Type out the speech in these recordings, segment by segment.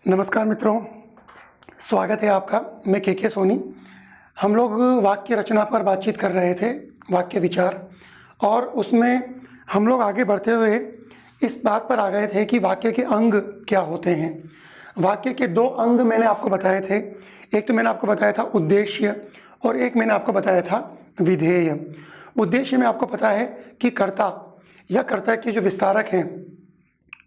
नमस्कार मित्रों, स्वागत है आपका। मैं के सोनी। हम लोग वाक्य रचना पर बातचीत कर रहे थे, वाक्य विचार, और उसमें हम लोग आगे बढ़ते हुए इस बात पर आ गए थे कि वाक्य के अंग क्या होते हैं। वाक्य के दो अंग मैंने आपको बताए थे। एक तो मैंने आपको बताया था उद्देश्य और एक मैंने आपको बताया था विधेय। उद्देश्य में आपको पता है कि कर्ता या कर्ता के जो विस्तारक हैं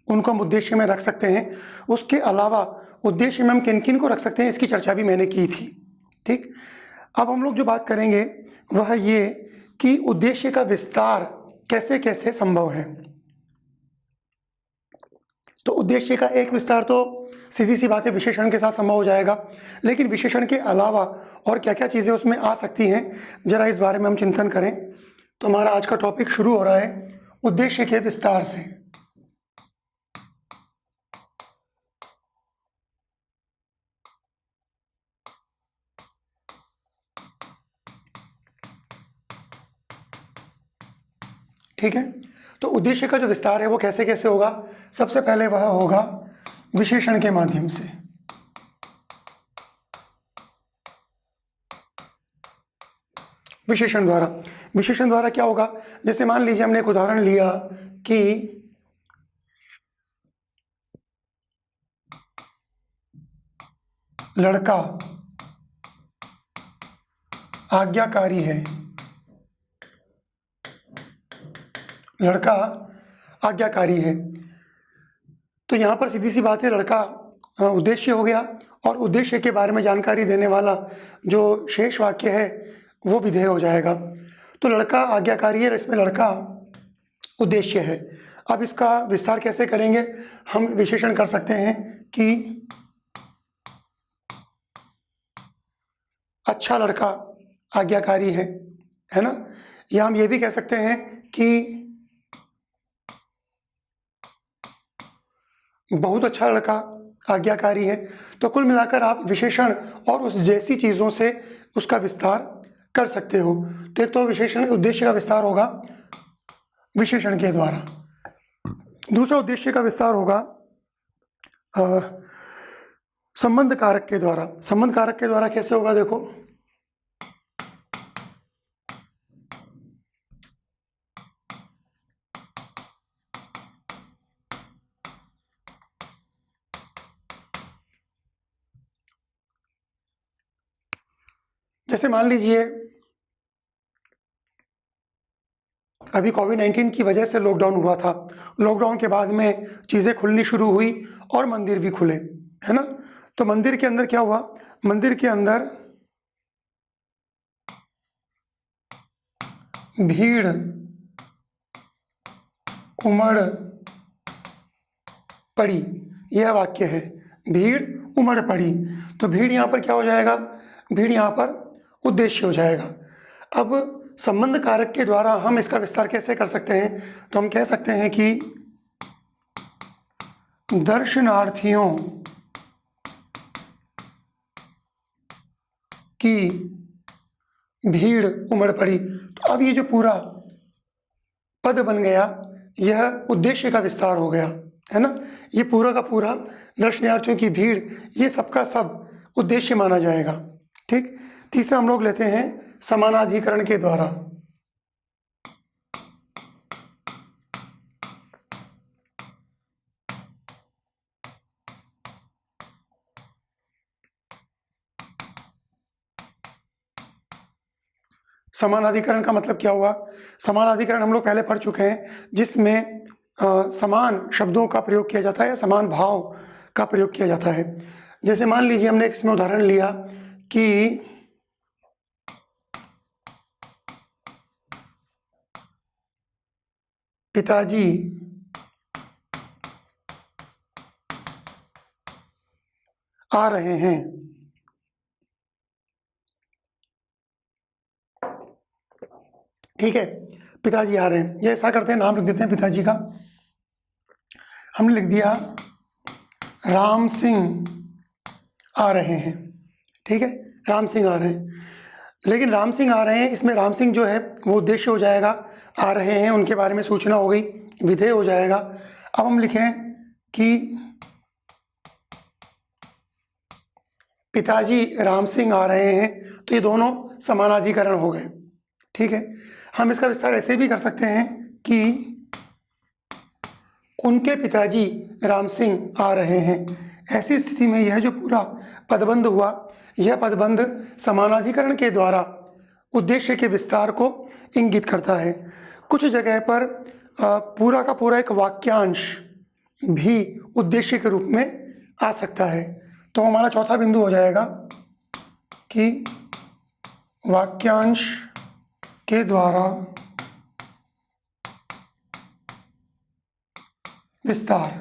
उनको हम उद्देश्य में रख सकते हैं। उसके अलावा उद्देश्य में हम किन किन को रख सकते हैं, इसकी चर्चा भी मैंने की थी। ठीक, अब हम लोग जो बात करेंगे वह ये कि उद्देश्य का विस्तार कैसे कैसे संभव है। तो उद्देश्य का एक विस्तार तो सीधी सी बात है, विशेषण के साथ संभव हो जाएगा, लेकिन विशेषण के अलावा और क्या क्या चीज़ें उसमें आ सकती हैं, जरा इस बारे में हम चिंतन करें। तो हमारा आज का टॉपिक शुरू हो रहा है उद्देश्य के विस्तार से। ठीक है, तो उद्देश्य का जो विस्तार है वो कैसे कैसे होगा। सबसे पहले वह होगा विशेषण के माध्यम से। विशेषण द्वारा क्या होगा, जैसे मान लीजिए हमने एक उदाहरण लिया कि लड़का आज्ञाकारी है। लड़का आज्ञाकारी है, तो यहाँ पर सीधी सी बात है, लड़का उद्देश्य हो गया, और उद्देश्य के बारे में जानकारी देने वाला जो शेष वाक्य है वो विधेय हो जाएगा। तो लड़का आज्ञाकारी है, इसमें लड़का उद्देश्य है। अब इसका विस्तार कैसे करेंगे, हम विशेषण कर सकते हैं कि अच्छा लड़का आज्ञाकारी है ना। या हम ये भी कह सकते हैं कि बहुत अच्छा लड़का आज्ञाकारी है। तो कुल मिलाकर आप विशेषण और उस जैसी चीज़ों से उसका विस्तार कर सकते हो। तो एक तो विशेषण उद्देश्य का विस्तार होगा विशेषण के द्वारा। दूसरा उद्देश्य का विस्तार होगा संबंध कारक के द्वारा। संबंध कारक के द्वारा कैसे होगा, देखो जैसे मान लीजिए अभी कोविड-19 की वजह से लॉकडाउन हुआ था। लॉकडाउन के बाद में चीज़ें खुलनी शुरू हुई और मंदिर भी खुले, है ना। तो मंदिर के अंदर क्या हुआ, मंदिर के अंदर भीड़ उमड़ पड़ी, यह वाक्य है, भीड़ उमड़ पड़ी। तो भीड़ यहाँ पर क्या हो जाएगा, भीड़ यहाँ पर उद्देश्य हो जाएगा। अब संबंध कारक के द्वारा हम इसका विस्तार कैसे कर सकते हैं, तो हम कह सकते हैं कि दर्शनार्थियों की भीड़ उमड़ पड़ी। तो अब ये जो पूरा पद बन गया यह उद्देश्य का विस्तार हो गया, है ना। ये पूरा का पूरा दर्शनार्थियों की भीड़, ये सबका सब उद्देश्य माना जाएगा। ठीक, तीसरा हम लोग लेते हैं समानाधिकरण के द्वारा। समानाधिकरण का मतलब क्या हुआ, समानाधिकरण हम लोग पहले पढ़ चुके हैं, जिसमें समान शब्दों का प्रयोग किया जाता है या समान भाव का प्रयोग किया जाता है। जैसे मान लीजिए हमने इसमें उदाहरण लिया कि पिताजी आ रहे हैं। ठीक है, पिताजी आ रहे हैं, ये ऐसा करते हैं, नाम लिख देते हैं पिताजी का। हमने लिख दिया राम सिंह आ रहे हैं। ठीक है, राम सिंह आ रहे हैं, लेकिन राम सिंह आ रहे हैं, इसमें राम सिंह जो है वो उद्देश्य हो जाएगा, आ रहे हैं उनके बारे में सूचना हो गई, विधेय हो जाएगा। अब हम लिखें कि पिताजी राम सिंह आ रहे हैं, तो ये दोनों समानाधिकरण हो गए। ठीक है, हम इसका विस्तार ऐसे भी कर सकते हैं कि उनके पिताजी राम सिंह आ रहे हैं। ऐसी स्थिति में यह जो पूरा पदबंध हुआ, यह पदबंध समानाधिकरण के द्वारा उद्देश्य के विस्तार को इंगित करता है। कुछ जगह पर पूरा का पूरा एक वाक्यांश भी उद्देश्य के रूप में आ सकता है। तो हमारा चौथा बिंदु हो जाएगा कि वाक्यांश के द्वारा विस्तार,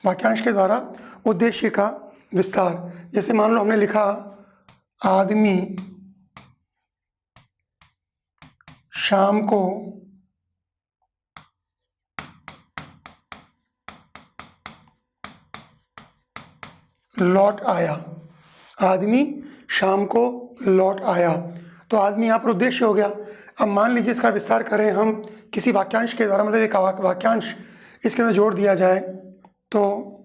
वाक्यांश के द्वारा उद्देश्य का विस्तार। जैसे मान लो हमने लिखा आदमी शाम को लौट आया, आदमी शाम को लौट आया, तो आदमी यहाँ पर उद्देश्य हो गया। अब मान लीजिए इसका विस्तार करें हम किसी वाक्यांश के द्वारा, मतलब एक वाक्यांश इसके अंदर जोड़ दिया जाए, तो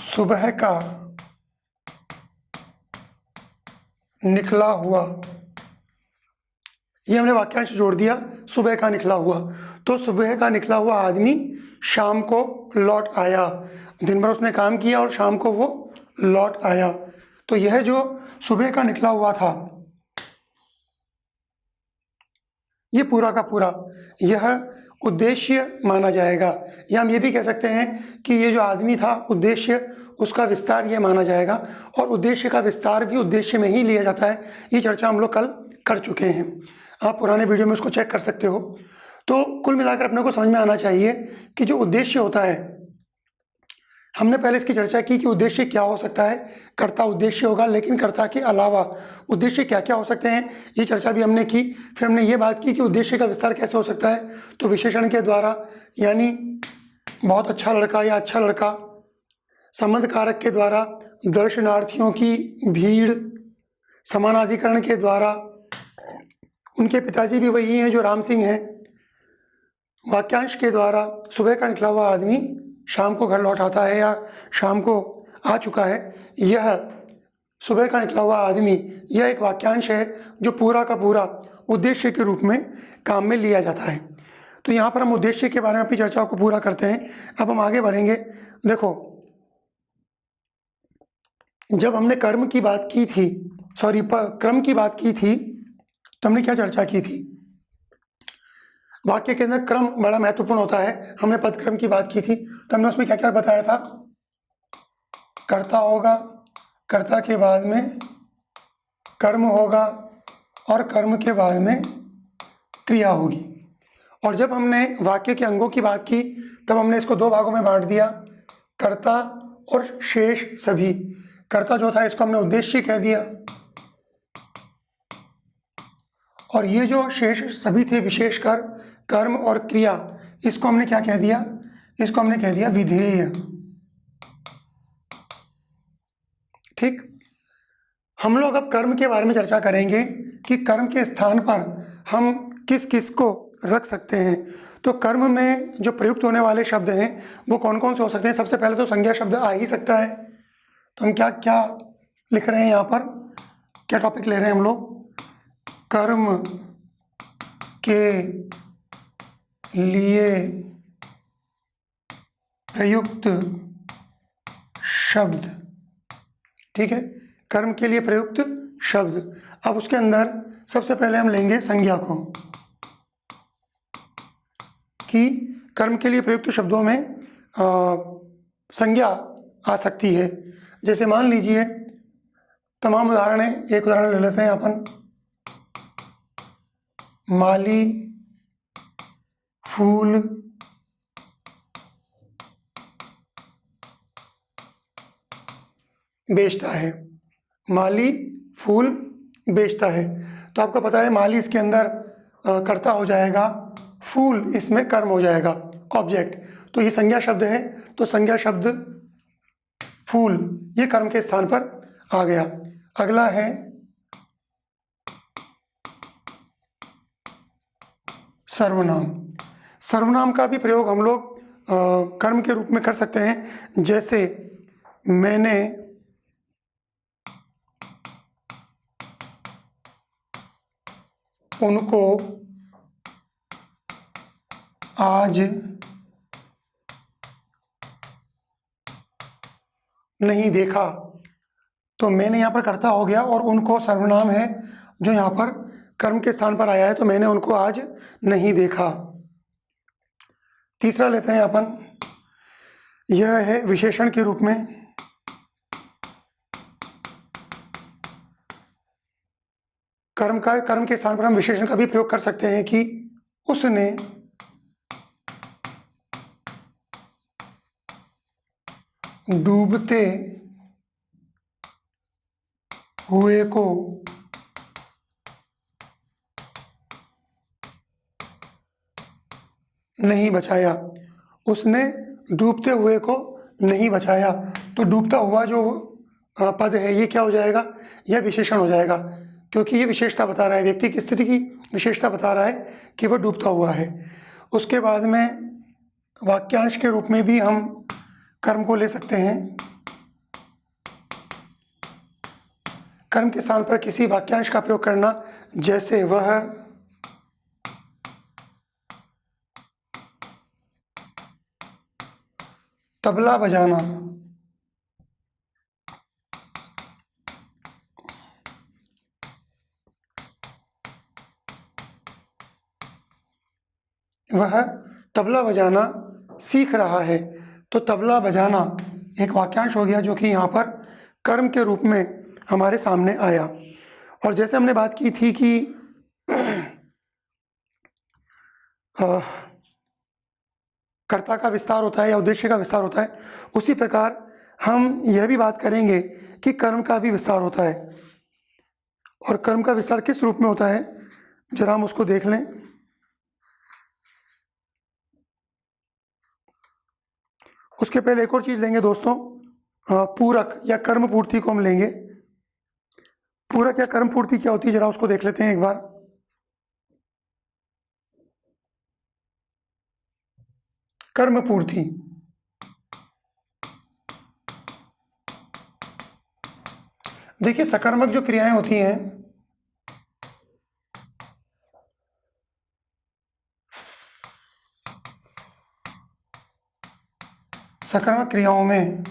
सुबह का निकला हुआ, ये हमने वाक्यांश जोड़ दिया, सुबह का निकला हुआ, तो सुबह का निकला हुआ आदमी शाम को लौट आया। दिन भर उसने काम किया और शाम को वो लौट आया। तो यह जो सुबह का निकला हुआ था, ये पूरा का पूरा यह उद्देश्य माना जाएगा। या हम ये भी कह सकते हैं कि ये जो आदमी था उद्देश्य, उसका विस्तार ये माना जाएगा। और उद्देश्य का विस्तार भी उद्देश्य में ही लिया जाता है। ये चर्चा हम लोग कल कर चुके हैं, आप पुराने वीडियो में उसको चेक कर सकते हो। तो कुल मिलाकर अपने को समझ में आना चाहिए कि जो उद्देश्य होता है, हमने पहले इसकी चर्चा की कि उद्देश्य क्या हो सकता है। कर्ता उद्देश्य होगा, लेकिन कर्ता के अलावा उद्देश्य क्या क्या हो सकते हैं, ये चर्चा भी हमने की। फिर हमने ये बात की कि उद्देश्य का विस्तार कैसे हो सकता है, तो विशेषण के द्वारा, यानी बहुत अच्छा लड़का या अच्छा लड़का, संबंध कारक के द्वारा, दर्शनार्थियों की भीड़, समानाधिकरण के द्वारा, उनके पिताजी भी वही हैं जो राम सिंह हैं, वाक्यांश के द्वारा, सुबह का निकला हुआ आदमी शाम को घर लौट आता है या शाम को आ चुका है। यह सुबह का निकला हुआ आदमी, यह एक वाक्यांश है जो पूरा का पूरा उद्देश्य के रूप में काम में लिया जाता है। तो यहाँ पर हम उद्देश्य के बारे में अपनी चर्चा को पूरा करते हैं। अब हम आगे बढ़ेंगे। देखो, जब हमने कर्म की बात की थी, क्रम की बात की थी, तो हमने क्या चर्चा की थी? वाक्य के अंदर क्रम बड़ा महत्वपूर्ण होता है। हमने पदक्रम की बात की थी, तो हमने उसमें क्या क्या बताया था? कर्ता होगा, कर्ता के बाद में कर्म होगा और कर्म के बाद में क्रिया होगी। और जब हमने वाक्य के अंगों की बात की, तब हमने इसको दो भागों में बांट दिया, कर्ता और शेष सभी। कर्ता जो था इसको हमने उद्देश्य कह दिया, और ये जो शेष सभी थे, विशेषकर कर्म और क्रिया, इसको हमने क्या कह दिया? इसको हमने कह दिया विधेय। ठीक, हम लोग अब कर्म के बारे में चर्चा करेंगे कि कर्म के स्थान पर हम किस किस को रख सकते हैं। तो कर्म में जो प्रयुक्त होने वाले शब्द हैं वो कौन कौन से हो सकते हैं? सबसे पहले तो संज्ञा शब्द आ ही सकता है। तो हम क्या क्या लिख रहे हैं यहाँ पर, क्या टॉपिक ले रहे हैं हम लोग? कर्म के लिए प्रयुक्त शब्द। ठीक है, कर्म के लिए प्रयुक्त शब्द। अब उसके अंदर सबसे पहले हम लेंगे संज्ञा को, कि कर्म के लिए प्रयुक्त शब्दों में संज्ञा आ सकती है। जैसे मान लीजिए, तमाम उदाहरण है, एक उदाहरण ले लेते हैं अपन। माली फूल बेचता है, माली फूल बेचता है। तो आपको पता है माली इसके अंदर कर्ता हो जाएगा, फूल इसमें कर्म हो जाएगा, ऑब्जेक्ट। तो ये संज्ञा शब्द है, तो संज्ञा शब्द फूल ये कर्म के स्थान पर आ गया। अगला है सर्वनाम। सर्वनाम का भी प्रयोग हम लोग कर्म के रूप में कर सकते हैं। जैसे मैंने उनको आज नहीं देखा, तो मैंने यहाँ पर कर्ता हो गया और उनको सर्वनाम है जो यहाँ पर कर्म के स्थान पर आया है, तो मैंने उनको आज नहीं देखा। तीसरा लेते हैं अपन, यह है विशेषण के रूप में। कर्म के स्थान पर हम विशेषण का भी प्रयोग कर सकते हैं कि उसने डूबते हुए को नहीं बचाया। उसने डूबते हुए को नहीं बचाया, तो डूबता हुआ जो पद है ये क्या हो जाएगा, यह विशेषण हो जाएगा, क्योंकि ये विशेषता बता रहा है, व्यक्ति की स्थिति की विशेषता बता रहा है कि वह डूबता हुआ है। उसके बाद में वाक्यांश के रूप में भी हम कर्म को ले सकते हैं। कर्म के स्थान पर किसी वाक्यांश का प्रयोग करना, जैसे वह तबला बजाना वह तबला बजाना सीख रहा है, तो तबला बजाना एक वाक्यांश हो गया जो कि यहाँ पर कर्म के रूप में हमारे सामने आया। और जैसे हमने बात की थी कि कर्ता का विस्तार होता है या उद्देश्य का विस्तार होता है, उसी प्रकार हम यह भी बात करेंगे कि कर्म का भी विस्तार होता है। और कर्म का विस्तार किस रूप में होता है, जरा हम उसको देख लें। उसके पहले एक और चीज़ लेंगे दोस्तों, पूरक या कर्म पूर्ति को हम लेंगे। पूरक या कर्म पूर्ति क्या होती है, जरा उसको देख लेते हैं एक बार। कर्म पूर्ति देखिए, सकर्मक जो क्रियाएं होती हैं, सकर्मक क्रियाओं में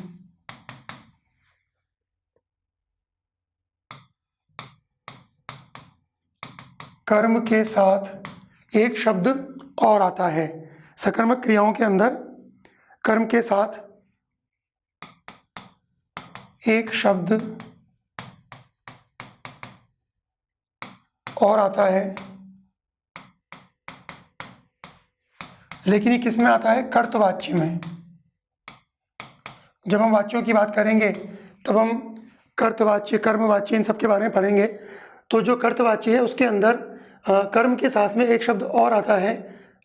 कर्म के साथ एक शब्द और आता है। सकर्मक क्रियाओं के अंदर कर्म के साथ एक शब्द और आता है, लेकिन ये किस में आता है, कर्तवाच्य में। जब हम वाच्यों की बात करेंगे तब हम कर्तवाच्य, कर्मवाच्य, इन सब के बारे में पढ़ेंगे। तो जो कर्तवाच्य है उसके अंदर कर्म के साथ में एक शब्द और आता है,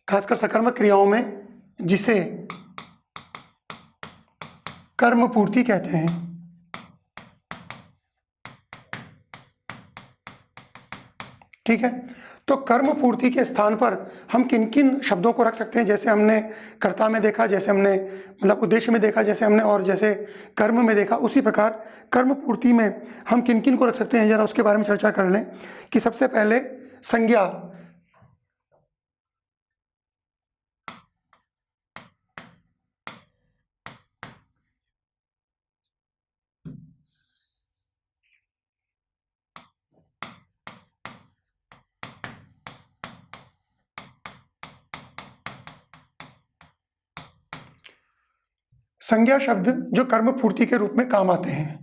खासकर सकर्मक क्रियाओं में, जिसे कर्म पूर्ति कहते हैं। ठीक है, तो कर्म पूर्ति के स्थान पर हम किन किन शब्दों को रख सकते हैं, जैसे हमने कर्ता में देखा, जैसे हमने मतलब उद्देश्य में देखा, जैसे हमने और जैसे कर्म में देखा, उसी प्रकार कर्म पूर्ति में हम किन किन को रख सकते हैं, जरा उसके बारे में चर्चा कर लें। कि सबसे पहले संज्ञा। संज्ञा शब्द जो कर्म पूर्ति के रूप में काम आते हैं।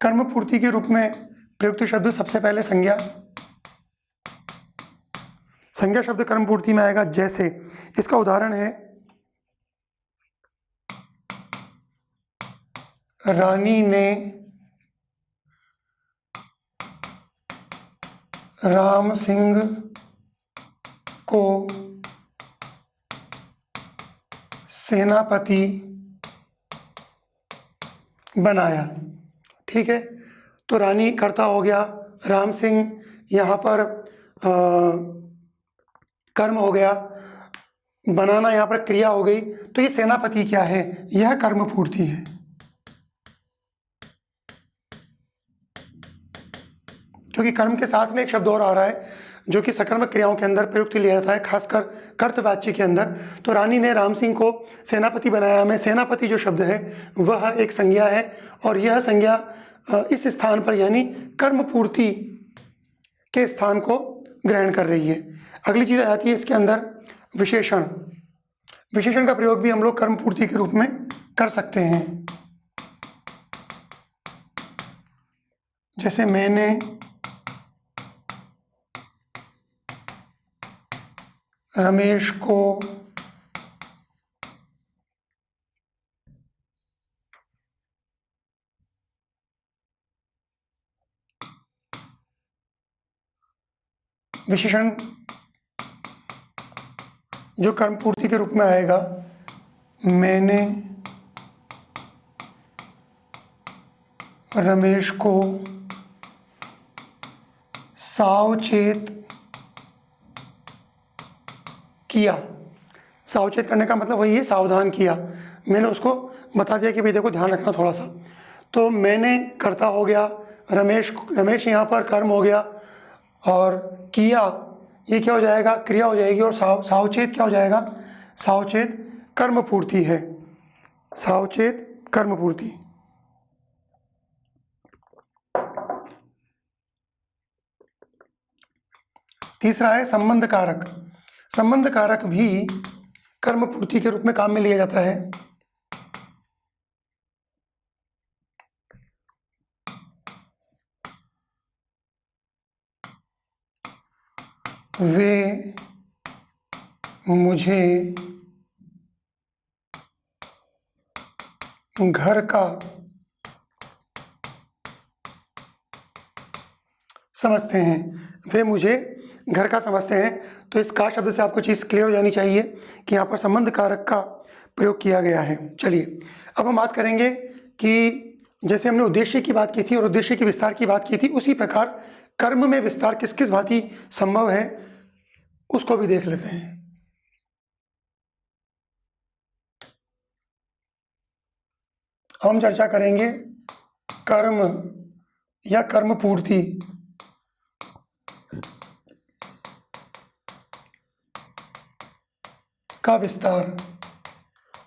कर्म पूर्ति के रूप में प्रयुक्त शब्द सबसे पहले संज्ञा। संज्ञा शब्द कर्म पूर्ति में आएगा, जैसे इसका उदाहरण है, रानी ने राम सिंह को सेनापति बनाया। ठीक है, तो रानी कर्ता हो गया, राम सिंह यहाँ पर कर्म हो गया, बनाना यहाँ पर क्रिया हो गई। तो ये सेनापति क्या है? यह कर्म पूर्ति है। क्योंकि कर्म के साथ में एक शब्द और आ रहा है जो कि सकर्मक क्रियाओं के अंदर प्रयुक्त लिया जाता है, खासकर कर्तवाच्य के अंदर। तो रानी ने राम सिंह को सेनापति बनाया में सेनापति जो शब्द है वह एक संज्ञा है, और यह संज्ञा इस स्थान पर यानी कर्म पूर्ति के स्थान को ग्रहण कर रही है। अगली चीज़ आ जाती है इसके अंदर विशेषण। विशेषण का प्रयोग भी हम लोग कर्म पूर्ति के रूप में कर सकते हैं। जैसे मैंने रमेश को विशेषण जो कर्म पूर्ति के रूप में आएगा, मैंने रमेश को सावचेत किया। सावचेत करने का मतलब वही है, सावधान किया। मैंने उसको बता दिया कि भाई देखो ध्यान रखना थोड़ा सा। तो मैंने कर्ता हो गया, रमेश यहाँ पर कर्म हो गया, और किया ये क्या हो जाएगा? क्रिया हो जाएगी। और सावचेत क्या हो जाएगा? सावचेत कर्म पूर्ति है। सावचेत कर्म पूर्ति। तीसरा है संबंध कारक। संबंध कारक भी कर्म पूर्ति के रूप में काम में लिया जाता है। वे मुझे घर का समझते हैं। वे मुझे घर का समझते हैं। तो इस का शब्द से आपको चीज़ क्लियर हो जानी चाहिए कि यहाँ पर संबंध कारक का प्रयोग किया गया है। चलिए अब हम बात करेंगे कि जैसे हमने उद्देश्य की बात की थी और उद्देश्य के विस्तार की बात की थी, उसी प्रकार कर्म में विस्तार किस किस भांति संभव है उसको भी देख लेते हैं। हम चर्चा करेंगे कर्म या कर्म पूर्ति का विस्तार।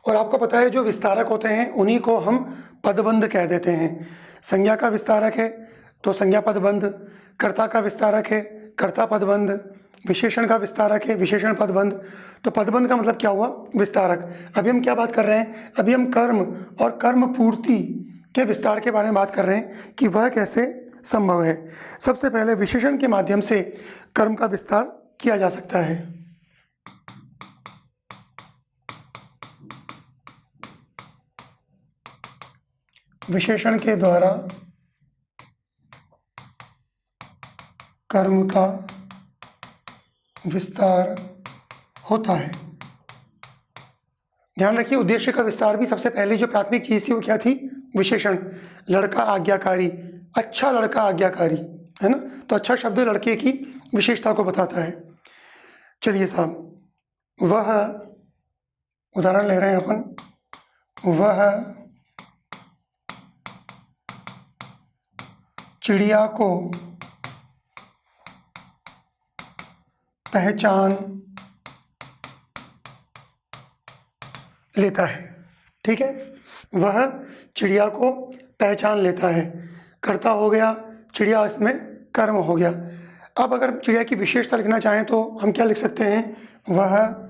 और आपको पता है जो विस्तारक होते हैं उन्हीं को हम पदबंध कह देते हैं। संज्ञा का विस्तारक है तो संज्ञा पदबंध, कर्ता का विस्तारक है कर्ता पदबंध, विशेषण का विस्तारक है विशेषण पदबंध। तो पदबंध का मतलब क्या हुआ? विस्तारक। अभी हम क्या बात कर रहे हैं? अभी हम कर्म और कर्म पूर्ति के विस्तार के बारे में बात कर रहे हैं कि वह कैसे संभव है। सबसे पहले विशेषण के माध्यम से कर्म का विस्तार किया जा सकता है। विशेषण के द्वारा कर्म का विस्तार होता है। ध्यान रखिए उद्देश्य का विस्तार भी सबसे पहले जो प्राथमिक चीज़ थी वो क्या थी? विशेषण। लड़का आज्ञाकारी, अच्छा लड़का आज्ञाकारी, है ना? तो अच्छा शब्द लड़के की विशेषता को बताता है। चलिए साहब, वह उदाहरण ले रहे हैं अपन, वह चिड़िया को पहचान लेता है। ठीक है, वह चिड़िया को पहचान लेता है। कर्ता हो गया, चिड़िया इसमें कर्म हो गया। अब अगर चिड़िया की विशेषता लिखना चाहें तो हम क्या लिख सकते हैं? वह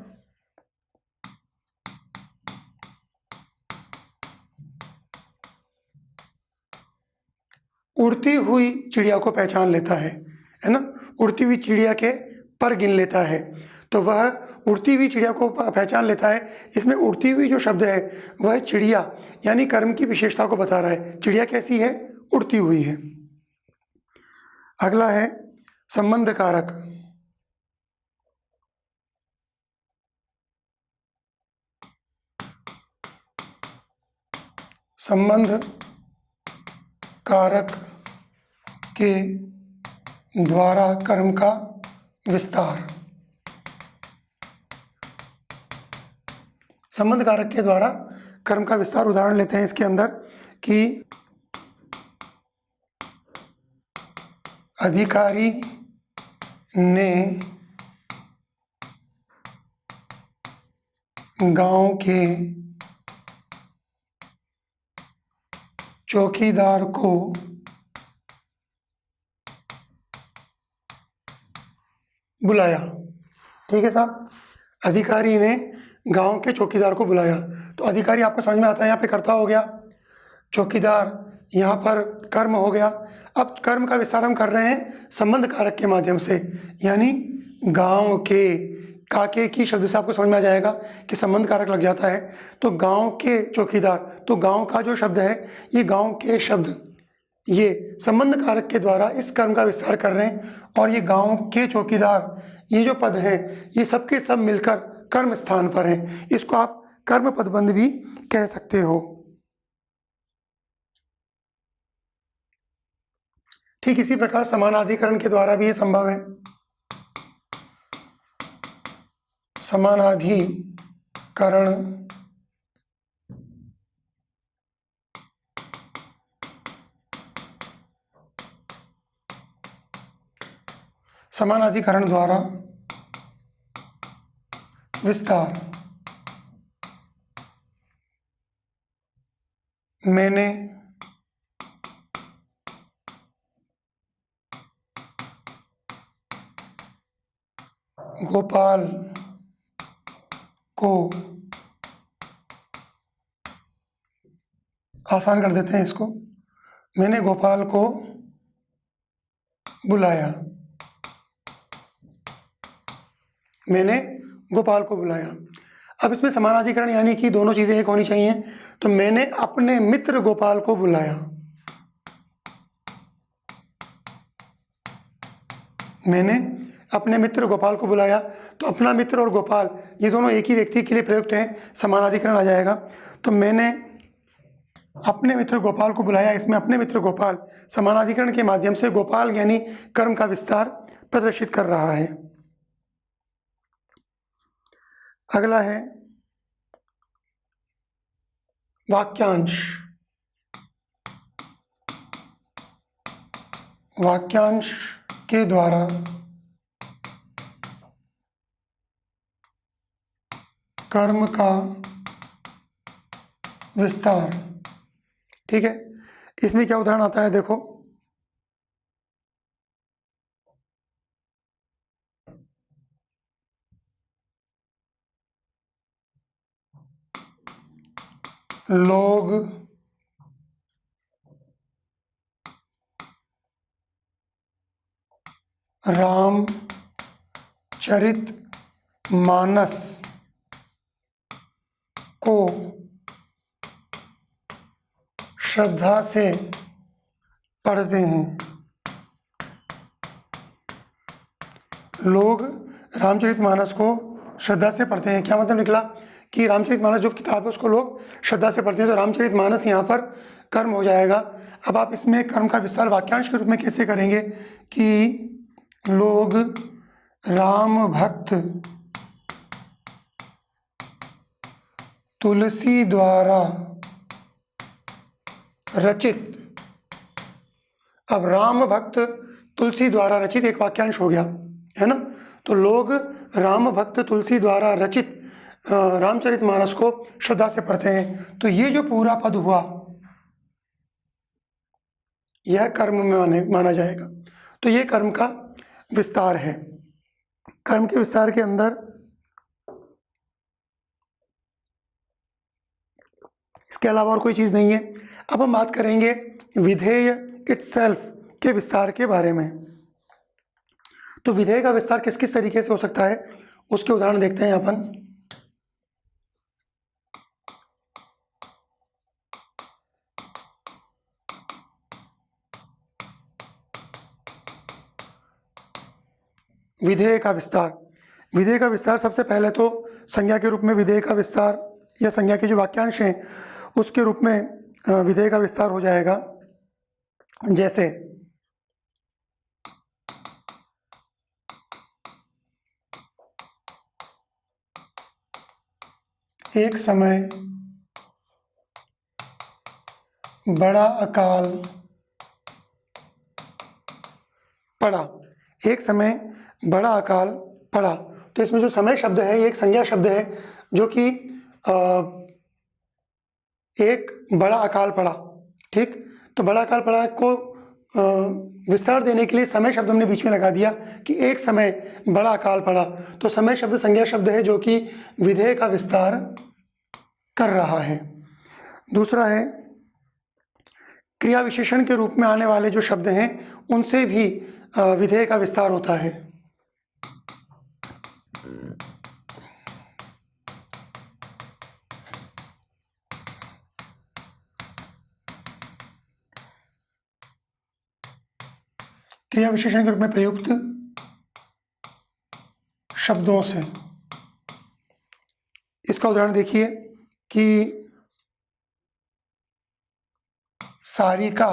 उड़ती हुई चिड़िया को पहचान लेता है ना? उड़ती हुई चिड़िया के पर गिन लेता है। तो वह उड़ती हुई चिड़िया को पहचान लेता है। इसमें उड़ती हुई जो शब्द है वह चिड़िया यानी कर्म की विशेषता को बता रहा है। चिड़िया कैसी है? उड़ती हुई है। अगला है संबंध कारक। संबंध कारक के द्वारा कर्म का विस्तार। संबंध कारक के द्वारा कर्म का विस्तार। उदाहरण लेते हैं इसके अंदर कि अधिकारी ने गांव के चौकीदार को बुलाया। ठीक है साहब, अधिकारी ने गांव के चौकीदार को बुलाया। तो अधिकारी आपको समझ में आता है, यहाँ पे कर्ता हो गया, चौकीदार यहाँ पर कर्म हो गया। अब कर्म का विस्तार हम कर रहे हैं संबंध कारक के माध्यम से, यानी गांव के, काके की शब्द से आपको समझ में आ जाएगा कि संबंध कारक लग जाता है। तो गांव के चौकीदार, तो गांव का जो शब्द है ये गांव के शब्द, ये संबंध कारक के द्वारा इस कर्म का विस्तार कर रहे हैं। और ये गांव के चौकीदार, ये जो पद हैं ये सब के सब मिलकर कर्म स्थान पर हैं। इसको आप कर्म पदबंध भी कह सकते हो। ठीक इसी प्रकार समानाधिकरण के द्वारा भी ये संभव है। समानाधिकरण समानाधिकरण द्वारा विस्तार। मैंने गोपाल को, आसान कर देते हैं इसको, मैंने गोपाल को बुलाया। मैंने गोपाल को बुलाया। अब इसमें समानाधिकरण यानी कि दोनों चीज़ें एक होनी चाहिए। तो मैंने अपने मित्र गोपाल को बुलाया। मैंने अपने मित्र गोपाल को बुलाया। तो अपना मित्र और गोपाल ये दोनों एक ही व्यक्ति के लिए प्रयुक्त हैं, समानाधिकरण आ जाएगा। तो मैंने अपने मित्र गोपाल को बुलाया, इसमें अपने मित्र गोपाल समानाधिकरण के माध्यम से गोपाल यानी कर्म का विस्तार प्रदर्शित कर रहा है। अगला है वाक्यांश। वाक्यांश के द्वारा कर्म का विस्तार। ठीक है, इसमें क्या उदाहरण आता है देखो। लोग रामचरितमानस को श्रद्धा से पढ़ते हैं। लोग रामचरितमानस को श्रद्धा से पढ़ते हैं। क्या मतलब निकला कि रामचरितमानस जो किताब है उसको लोग श्रद्धा से पढ़ते हैं। तो रामचरितमानस यहाँ पर कर्म हो जाएगा। अब आप इसमें कर्म का विस्तार वाक्यांश के रूप में कैसे करेंगे कि लोग राम भक्त तुलसी द्वारा रचित। अब राम भक्त तुलसी द्वारा रचित एक वाक्यांश हो गया, है ना। तो लोग राम भक्त तुलसी द्वारा रचित रामचरितमानस को श्रद्धा से पढ़ते हैं। तो ये जो पूरा पद हुआ यह कर्म में माना जाएगा। तो ये कर्म का विस्तार है। कर्म के विस्तार के अंदर इसके अलावा और कोई चीज़ नहीं है। अब हम बात करेंगे विधेय इटसेल्फ के विस्तार के बारे में। तो विधेय का विस्तार किस किस तरीके से हो सकता है उसके उदाहरण देखते हैं अपन। विधेय का विस्तार। विधेय का विस्तार सबसे पहले तो संज्ञा के रूप में विधेय का विस्तार या संज्ञा के जो वाक्यांश हैं उसके रूप में विधेय का विस्तार हो जाएगा। जैसे एक समय बड़ा अकाल पड़ा। एक समय बड़ा अकाल पड़ा, तो इसमें जो समय शब्द है ये एक संज्ञा शब्द है जो कि एक बड़ा अकाल पड़ा। ठीक, तो बड़ा अकाल पड़ा को विस्तार देने के लिए समय शब्द हमने बीच में लगा दिया कि एक समय बड़ा अकाल पड़ा। तो समय शब्द संज्ञा शब्द है जो कि विधेय का विस्तार कर रहा है। दूसरा है क्रिया विशेषण के रूप में आने वाले जो शब्द हैं उनसे भी विधेय का विस्तार होता है। क्रिया विशेषण के रूप में प्रयुक्त शब्दों से, इसका उदाहरण देखिए कि सारिका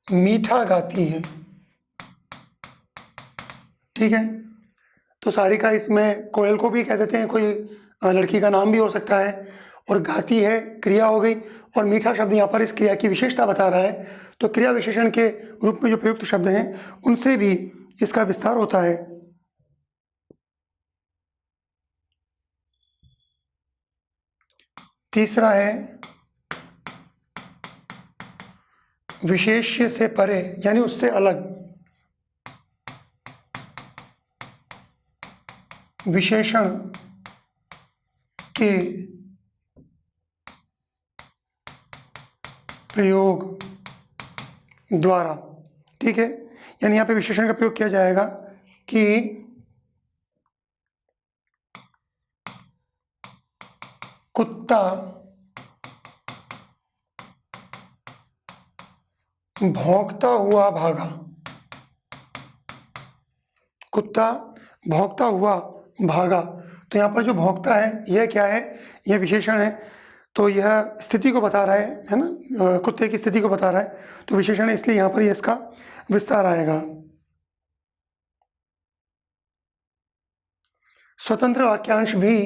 मीठा गाती है। ठीक है, तो सारिका इसमें कोयल को भी कह देते हैं, कोई लड़की का नाम भी हो सकता है, और गाती है क्रिया हो गई, और मीठा शब्द यहाँ पर इस क्रिया की विशेषता बता रहा है। तो क्रिया विशेषण के रूप में जो प्रयुक्त शब्द हैं उनसे भी इसका विस्तार होता है। तीसरा है विशेष्य से परे, यानी उससे अलग। विशेषण के प्रयोग द्वारा। ठीक है, यानी यहाँ पे विशेषण का प्रयोग किया जाएगा कि कुत्ता भौंकता हुआ भागा। कुत्ता भौंकता हुआ भागा, तो यहाँ पर जो भौंकता है यह क्या है, यह विशेषण है, तो यह स्थिति को बता रहा है ना, कुत्ते की स्थिति को बता रहा है, तो विशेषण है, इसलिए यहाँ पर इसका विस्तार आएगा। स्वतंत्र वाक्यांश भी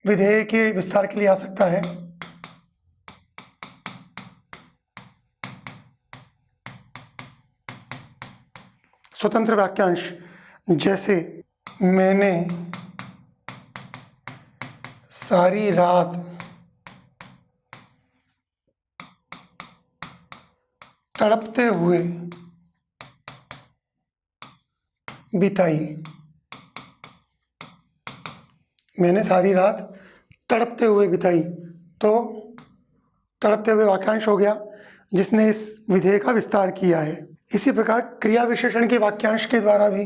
विधेय के विस्तार के लिए आ सकता है। स्वतंत्र वाक्यांश जैसे मैंने सारी रात तड़पते हुए बिताई। मैंने सारी रात तड़पते हुए बिताई, तो तड़पते हुए वाक्यांश हो गया जिसने इस विधेय का विस्तार किया है। इसी प्रकार क्रिया विशेषण के वाक्यांश के द्वारा भी,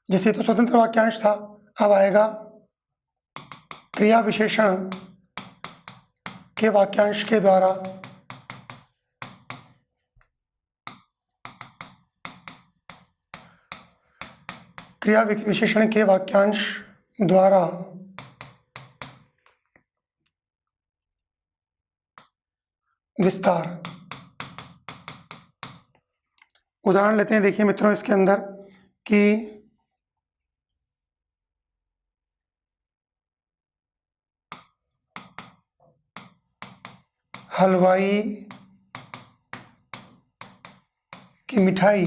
जैसे तो स्वतंत्र वाक्यांश था, अब आएगा क्रिया विशेषण के वाक्यांश के द्वारा क्रिया विशेषण के वाक्यांश द्वारा विस्तार। उदाहरण लेते हैं, देखिए मित्रों इसके अंदर कि हलवाई की मिठाई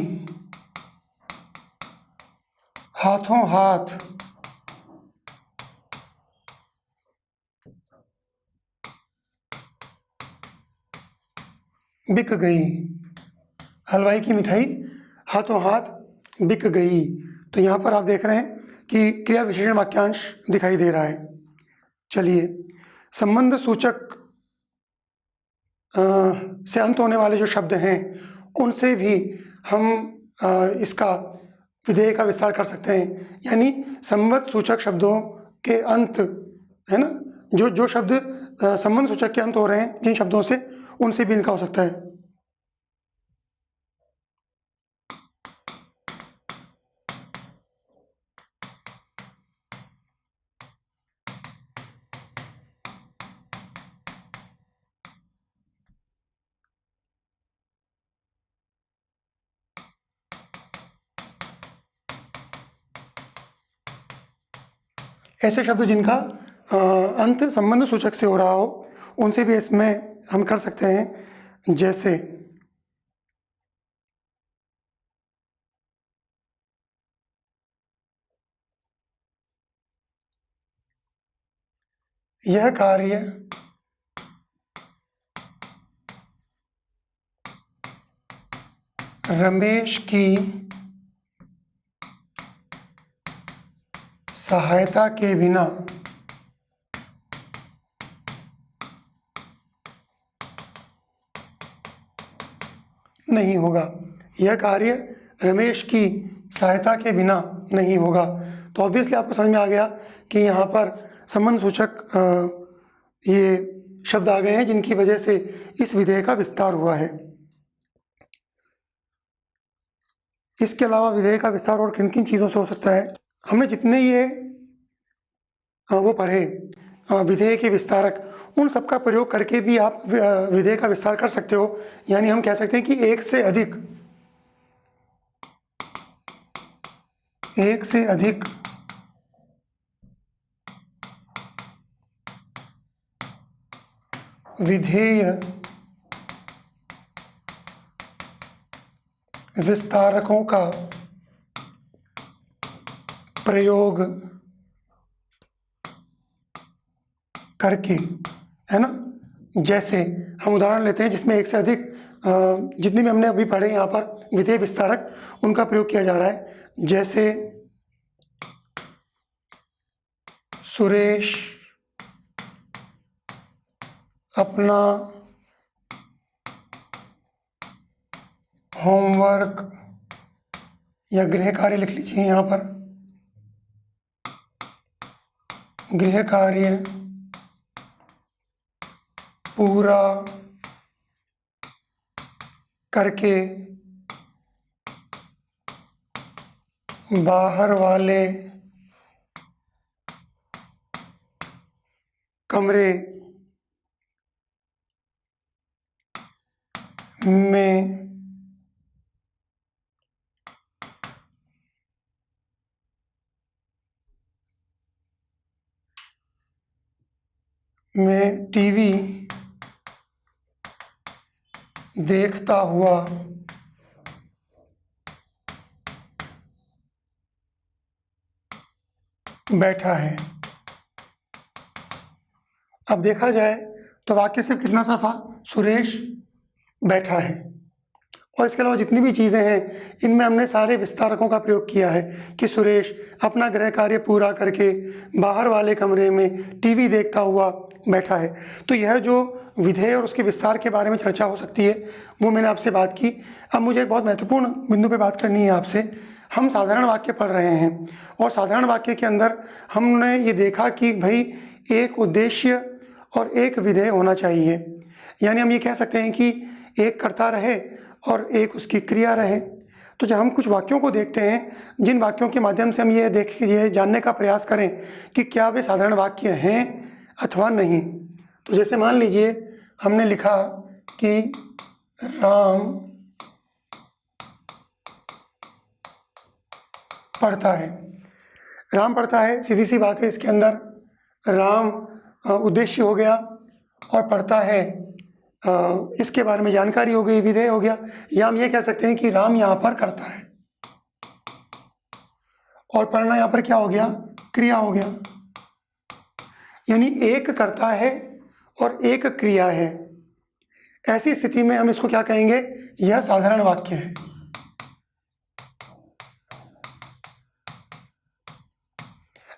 हाथों हाथ बिक गई। हलवाई की मिठाई हाथों हाथ बिक गई, तो यहाँ पर आप देख रहे हैं कि क्रिया विशेषण वाक्यांश दिखाई दे रहा है। चलिए, संबंध सूचक से अंत होने वाले जो शब्द हैं उनसे भी हम इसका विधेय का विस्तार कर सकते हैं। यानी संबंध सूचक शब्दों के अंत, है ना, जो शब्द संबंध सूचक के अंत हो रहे हैं जिन शब्दों से, उनसे भी इनका हो सकता है। ऐसे शब्द जिनका अंत संबंध सूचक से हो रहा हो उनसे भी इसमें हम कर सकते हैं। जैसे यह कार्य रमेश की सहायता के बिना नहीं होगा। यह कार्य रमेश की सहायता के बिना नहीं होगा। तो ऑब्वियसली आपको समझ में आ गया कि यहाँ पर संबंध सूचक ये शब्द आ गए हैं जिनकी वजह से इस विधेय का विस्तार हुआ है। इसके अलावा विधेय का विस्तार और किन किन चीज़ों से हो सकता है? हमने जितने ये वो पढ़े विधेय के विस्तारक, उन सब का प्रयोग करके भी आप विधेय का विस्तार कर सकते हो। यानी हम कह सकते हैं कि एक से अधिक विधेय विस्तारकों का प्रयोग करके, है ना। जैसे हम उदाहरण लेते हैं जिसमें एक से अधिक जितने भी हमने अभी पढ़े यहाँ पर विधेय विस्तारक, उनका प्रयोग किया जा रहा है। जैसे सुरेश अपना होमवर्क या गृह कार्य लिख लीजिए यहाँ पर, गृह कार्य पूरा करके बाहर वाले कमरे में टीवी देखता हुआ बैठा है। अब देखा जाए तो वाक्य सिर्फ कितना सा था, सुरेश बैठा है। और इसके अलावा जितनी भी चीज़ें हैं इनमें हमने सारे विस्तारकों का प्रयोग किया है कि सुरेश अपना गृह कार्य पूरा करके बाहर वाले कमरे में टीवी देखता हुआ बैठा है। तो यह जो विधेय और उसके विस्तार के बारे में चर्चा हो सकती है वो मैंने आपसे बात की। अब मुझे एक बहुत महत्वपूर्ण बिंदु पे बात करनी है आपसे। हम साधारण वाक्य पढ़ रहे हैं और साधारण वाक्य के अंदर हमने ये देखा कि भाई एक उद्देश्य और एक विधेय होना चाहिए। यानी हम ये कह सकते हैं कि एक कर्ता रहे और एक उसकी क्रिया रहे। तो जब हम कुछ वाक्यों को देखते हैं, जिन वाक्यों के माध्यम से हम ये जानने का प्रयास करें कि क्या वे साधारण वाक्य हैं अथवा नहीं। तो जैसे मान लीजिए हमने लिखा कि राम पढ़ता है। राम पढ़ता है, सीधी सी बात है, इसके अंदर राम उद्देश्य हो गया और पढ़ता है इसके बारे में जानकारी हो गई, विधेय हो गया। या हम ये कह सकते हैं कि राम यहाँ पर करता है और पढ़ना यहाँ पर क्या हो गया, क्रिया हो गया। यानी एक कर्ता है और एक क्रिया है। ऐसी स्थिति में हम इसको क्या कहेंगे, यह साधारण वाक्य है।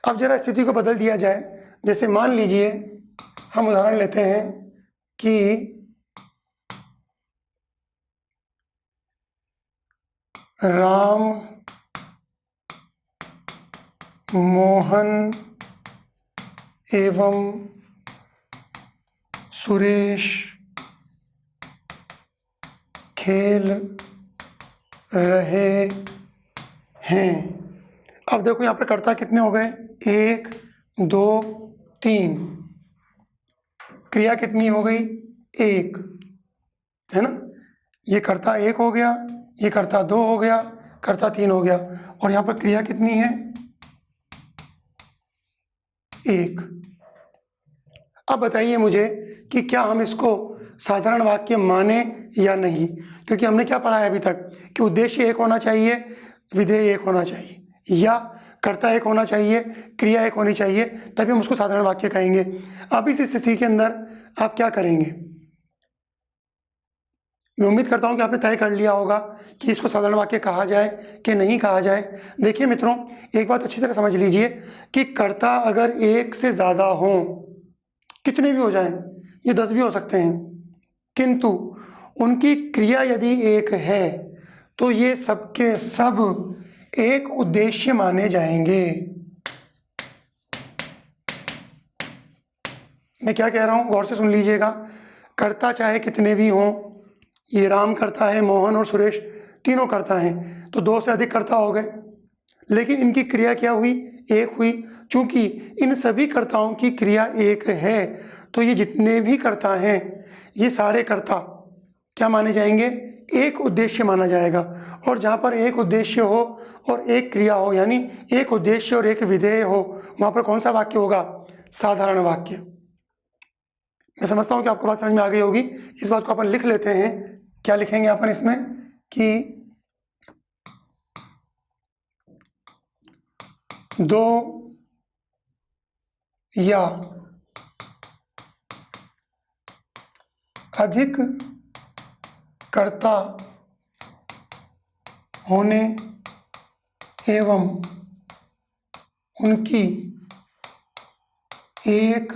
अब जरा स्थिति को बदल दिया जाए। जैसे मान लीजिए हम उदाहरण लेते हैं कि राम मोहन एवं सुरेश खेल रहे हैं। अब देखो यहाँ पर कर्ता कितने हो गए, 1 2 3। क्रिया कितनी हो गई, 1, है ना। ये कर्ता 1 हो गया, ये कर्ता 2 हो गया, कर्ता 3 हो गया। और यहाँ पर क्रिया कितनी है, एक। अब बताइए मुझे कि क्या हम इसको साधारण वाक्य माने या नहीं, क्योंकि हमने क्या पढ़ा है अभी तक कि उद्देश्य एक होना चाहिए, विधेय एक होना चाहिए, या कर्ता एक होना चाहिए, क्रिया एक होनी चाहिए, तभी हम उसको साधारण वाक्य कहेंगे। अब इस स्थिति के अंदर आप क्या करेंगे? मैं उम्मीद करता हूँ कि आपने तय कर लिया होगा कि इसको साधारण वाक्य कहा जाए कि नहीं कहा जाए। देखिए मित्रों, एक बात अच्छी तरह समझ लीजिए कि कर्ता अगर एक से ज़्यादा हों, कितने भी हो जाएं, ये 10 भी हो सकते हैं, किंतु उनकी क्रिया यदि एक है तो ये सबके सब एक उद्देश्य माने जाएंगे। मैं क्या कह रहा हूँ, गौर से सुन लीजिएगा। कर्ता चाहे कितने भी हों, ये राम कर्ता है, मोहन और सुरेश तीनों कर्ता हैं, तो 2 से अधिक कर्ता हो गए, लेकिन इनकी क्रिया क्या हुई? एक हुई। चूंकि इन सभी कर्ताओं की क्रिया एक है तो ये जितने भी कर्ता हैं ये सारे कर्ता क्या माने जाएंगे? एक उद्देश्य माना जाएगा। और जहाँ पर एक उद्देश्य हो और एक क्रिया हो, यानी एक उद्देश्य और एक विधेय हो, वहाँ पर कौन सा वाक्य होगा? साधारण वाक्य। मैं समझता हूँ कि आपको बात समझ में आ गई होगी। इस बात को अपन लिख लेते हैं। क्या लिखेंगे अपन इसमें कि 2 या अधिक कर्ता होने एवं उनकी एक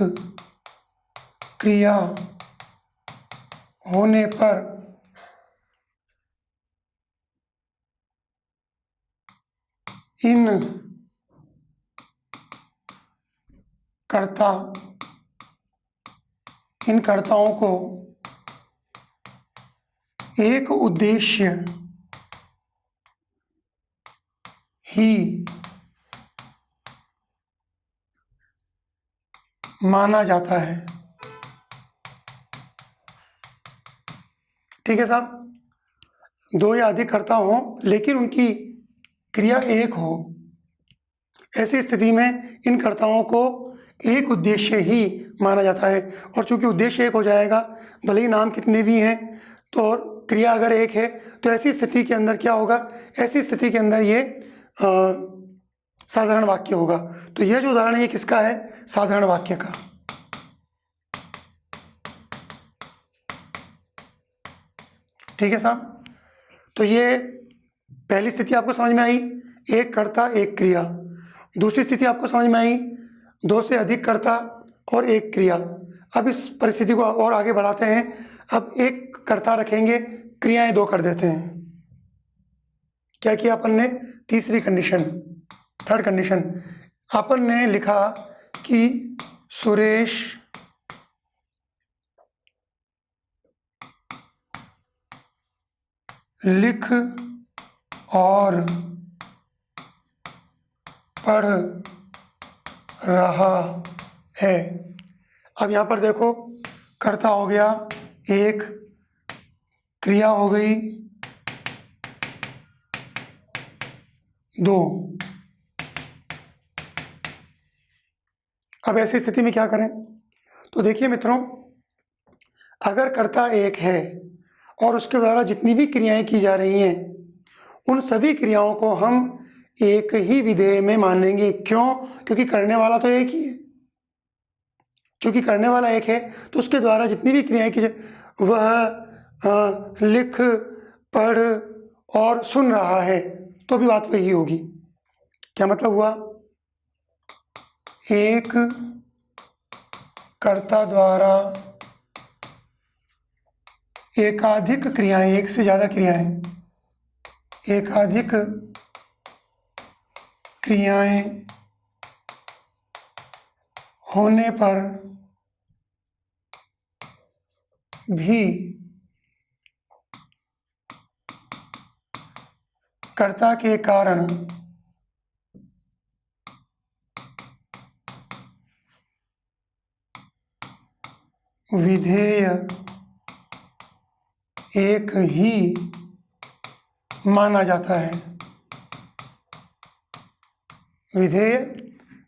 क्रिया होने पर इन कर्ताओं को एक उद्देश्य ही माना जाता है। ठीक है साहब, 2 या अधिक कर्ता हों लेकिन उनकी क्रिया एक हो, ऐसी स्थिति में इन कर्ताओं को एक उद्देश्य ही माना जाता है। और चूंकि उद्देश्य एक हो जाएगा, भले ही नाम कितने भी हैं, तो और क्रिया अगर एक है, तो ऐसी स्थिति के अंदर क्या होगा? ऐसी स्थिति के अंदर ये साधारण वाक्य होगा। तो यह जो उदाहरण है ये किसका है? साधारण वाक्य का। ठीक है साहब, तो ये पहली स्थिति आपको समझ में आई, एक कर्ता एक क्रिया। दूसरी स्थिति आपको समझ में आई, 2 से अधिक कर्ता और एक क्रिया। अब इस परिस्थिति को और आगे बढ़ाते हैं। अब एक कर्ता रखेंगे, क्रियाएं 2 कर देते हैं। क्या किया अपन ने? तीसरी कंडीशन, थर्ड कंडीशन, अपन ने लिखा कि सुरेश लिख और पढ़ रहा है। अब यहाँ पर देखो, कर्ता हो गया एक, क्रिया हो गई 2। अब ऐसी स्थिति में क्या करें? तो देखिए मित्रों, अगर कर्ता एक है और उसके द्वारा जितनी भी क्रियाएं की जा रही हैं, उन सभी क्रियाओं को हम एक ही विधेय में मानेंगे। क्यों? क्योंकि करने वाला तो एक ही है। चूंकि करने वाला एक है तो उसके द्वारा जितनी भी क्रियाएं की वह लिख, पढ़ और सुन रहा है, तो भी बात वही होगी। क्या मतलब हुआ? एक कर्ता द्वारा एकाधिक क्रियाएं, एक से ज़्यादा क्रियाएं, एकाधिक क्रियाएं होने पर भी कर्ता के कारण विधेय एक ही माना जाता है। विधेय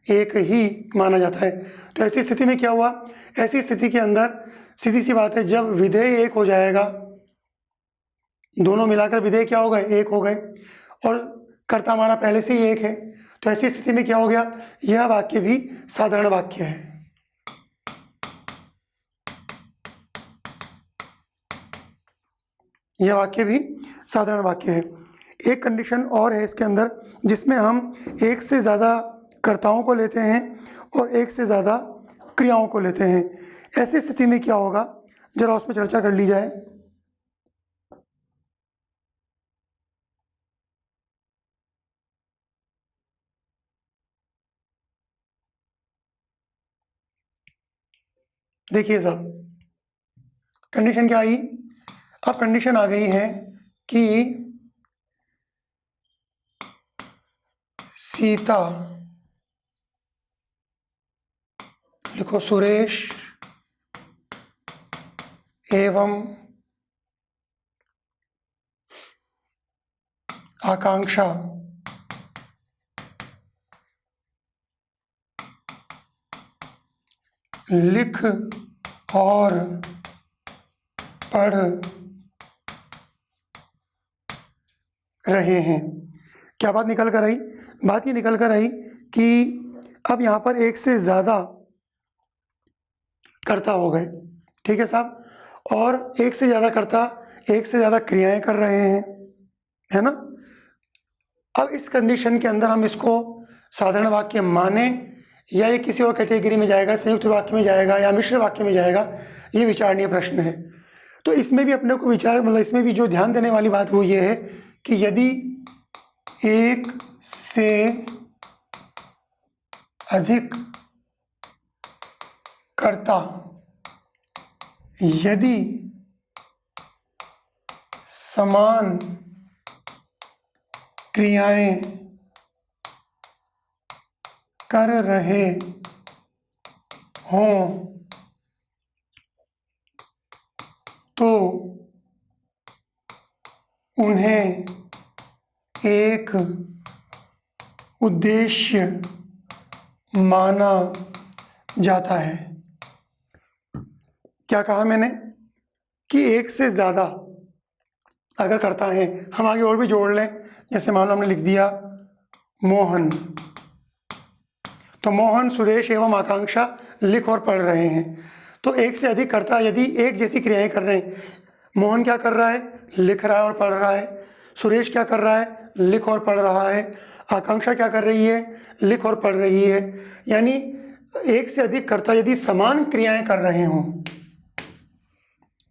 एक ही माना जाता है। तो ऐसी स्थिति में क्या हुआ, ऐसी स्थिति के अंदर सीधी सी बात है, जब विधेय एक हो जाएगा, दोनों मिलाकर विधेय क्या हो गए, एक हो गए, और कर्ता हमारा पहले से ही एक है, तो ऐसी स्थिति में क्या हो गया, यह वाक्य भी साधारण वाक्य है। यह वाक्य भी साधारण वाक्य है। एक कंडीशन और है इसके अंदर, जिसमें हम एक से ज़्यादा कर्ताओं को लेते हैं और एक से ज़्यादा क्रियाओं को लेते हैं। ऐसी स्थिति में क्या होगा, जरा उसमें चर्चा कर ली जाए। देखिए साहब, कंडीशन क्या आई, अब कंडीशन आ गई है कि सीता, लिखो सुरेश एवं आकांक्षा लिख और पढ़ रहे हैं। क्या बात निकल कर आई, बात ये निकल कर आई कि अब यहाँ पर एक से ज़्यादा कर्ता हो गए, ठीक है साहब, और एक से ज़्यादा कर्ता एक से ज़्यादा क्रियाएं कर रहे हैं, है ना। अब इस कंडीशन के अंदर हम इसको साधारण वाक्य माने या ये किसी और कैटेगरी में जाएगा, संयुक्त वाक्य में जाएगा या मिश्र वाक्य में जाएगा, ये विचारणीय प्रश्न है। तो इसमें भी अपने को विचार, मतलब इसमें भी जो ध्यान देने वाली बात वो ये है कि यदि एक से अधिक कर्ता यदि समान क्रियाएं कर रहे हों तो उन्हें एक उद्देश्य माना जाता है। क्या कहा मैंने कि एक से ज़्यादा अगर करता है, हम आगे और भी जोड़ लें, जैसे मान लो हमने लिख दिया मोहन, तो मोहन सुरेश एवं आकांक्षा लिख और पढ़ रहे हैं। तो एक से अधिक कर्ता यदि एक जैसी क्रियाएं कर रहे हैं, मोहन क्या कर रहा है, लिख रहा है और पढ़ रहा है, सुरेश क्या कर रहा है, लिख और पढ़ रहा है, आकांक्षा क्या कर रही है, लिख और पढ़ रही है। यानी एक से अधिक कर्ता यदि समान क्रियाएं कर रहे हों,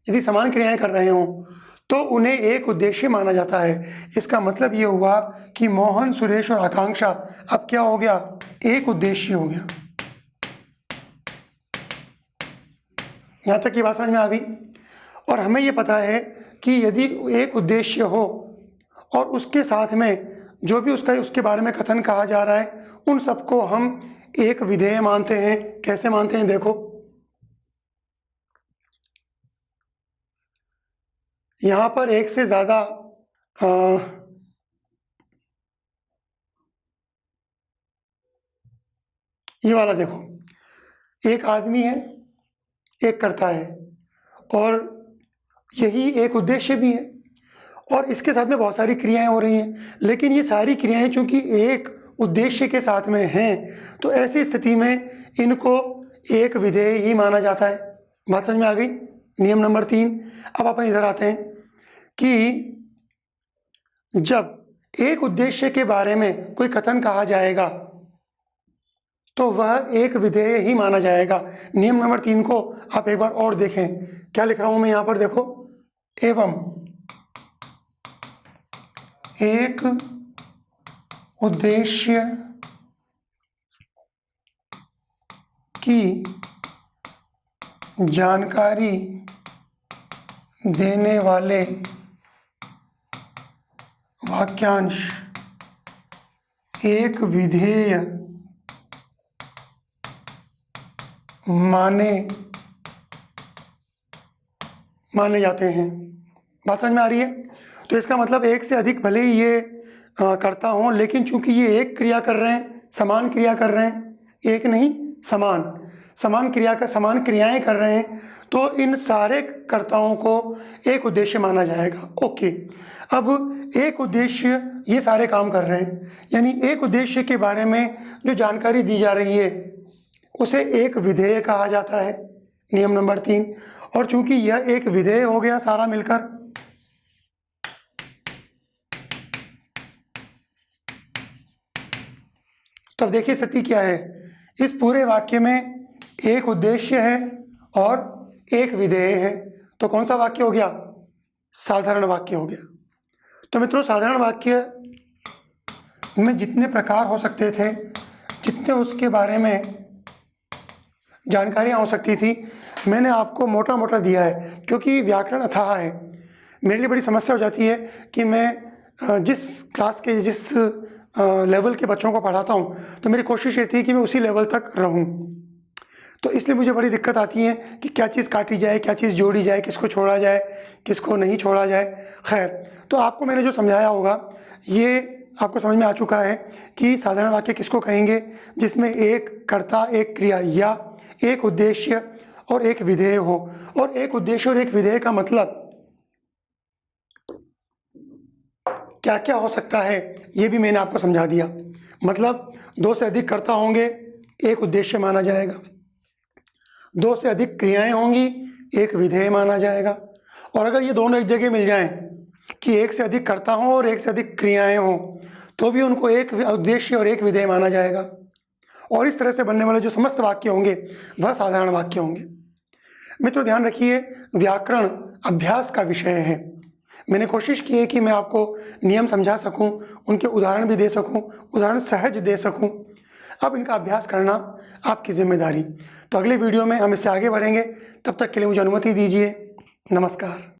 यदि समान क्रियाएं कर रहे हों तो उन्हें एक उद्देश्य माना जाता है। इसका मतलब ये हुआ कि मोहन सुरेश और आकांक्षा अब क्या हो गया, एक उद्देश्य हो गया। यहाँ तक की बात समझ में आ गई। और हमें ये पता है कि यदि एक उद्देश्य हो और उसके साथ में जो भी उसके बारे में कथन कहा जा रहा है, उन सबको हम एक विधेय मानते हैं। कैसे मानते हैं, देखो यहाँ पर एक से ज़्यादा ये वाला देखो, एक आदमी है, एक कर्ता है, और यही एक उद्देश्य भी है, और इसके साथ में बहुत सारी क्रियाएं हो रही हैं। लेकिन ये सारी क्रियाएं चूंकि एक उद्देश्य के साथ में हैं, तो ऐसी स्थिति में इनको एक विधेय ही माना जाता है। बात समझ में आ गई। नियम नंबर 3। अब अपन इधर आते हैं कि जब एक उद्देश्य के बारे में कोई कथन कहा जाएगा तो वह एक विधेय ही माना जाएगा। नियम नंबर 3 को आप एक बार और देखें, क्या लिख रहा हूं मैं यहाँ पर, देखो, एवं एक उद्देश्य की जानकारी देने वाले वाक्यांश एक विधेय माने जाते हैं। बात समझ में आ रही है। तो इसका मतलब एक से अधिक भले ही ये करता हों, लेकिन चूंकि ये एक क्रिया कर रहे हैं, समान क्रिया कर रहे हैं, एक नहीं, समान क्रियाएं कर रहे हैं, तो इन सारे कर्ताओं को एक उद्देश्य माना जाएगा। ओके, अब एक उद्देश्य, ये सारे काम कर रहे हैं, यानी एक उद्देश्य के बारे में जो जानकारी दी जा रही है उसे एक विधेय कहा जाता है, नियम नंबर 3। और चूंकि यह एक विधेय हो गया सारा मिलकर, तो अब देखिए स्थिति क्या है, इस पूरे वाक्य में एक उद्देश्य है और एक विधेय है, तो कौन सा वाक्य हो गया? साधारण वाक्य हो गया। तो मित्रों, साधारण वाक्य में जितने प्रकार हो सकते थे, जितने उसके बारे में जानकारियाँ हो सकती थी, मैंने आपको मोटा मोटा दिया है, क्योंकि व्याकरण अथाह है। मेरे लिए बड़ी समस्या हो जाती है कि मैं जिस क्लास के जिस लेवल के बच्चों को पढ़ाता हूँ, तो मेरी कोशिश रहती है कि मैं उसी लेवल तक रहूँ। तो इसलिए मुझे बड़ी दिक्कत आती है कि क्या चीज़ काटी जाए, क्या चीज़ जोड़ी जाए, किसको छोड़ा जाए, किसको नहीं छोड़ा जाए। खैर, तो आपको मैंने जो समझाया होगा ये आपको समझ में आ चुका है कि साधारण वाक्य किसको कहेंगे, जिसमें एक कर्ता, एक क्रिया या एक उद्देश्य और एक विधेय हो। और एक उद्देश्य और एक विधेय का मतलब क्या क्या हो सकता है ये भी मैंने आपको समझा दिया। मतलब 2 से अधिक कर्ता होंगे, एक उद्देश्य माना जाएगा। 2 से अधिक क्रियाएं होंगी, एक विधेय माना जाएगा। और अगर ये दोनों एक जगह मिल जाएं कि एक से अधिक कर्ता हों और एक से अधिक क्रियाएं हों, तो भी उनको एक उद्देश्य और एक विधेय माना जाएगा। और इस तरह से बनने वाले जो समस्त वाक्य होंगे वह साधारण वाक्य होंगे। मित्रों, ध्यान रखिए, व्याकरण अभ्यास का विषय है। मैंने कोशिश की है कि मैं आपको नियम समझा सकूं, उनके उदाहरण भी दे सकूं, उदाहरण सहज दे सकूं। अब इनका अभ्यास करना आपकी जिम्मेदारी। तो अगले वीडियो में हम इससे आगे बढ़ेंगे। तब तक के लिए मुझे अनुमति दीजिए। नमस्कार।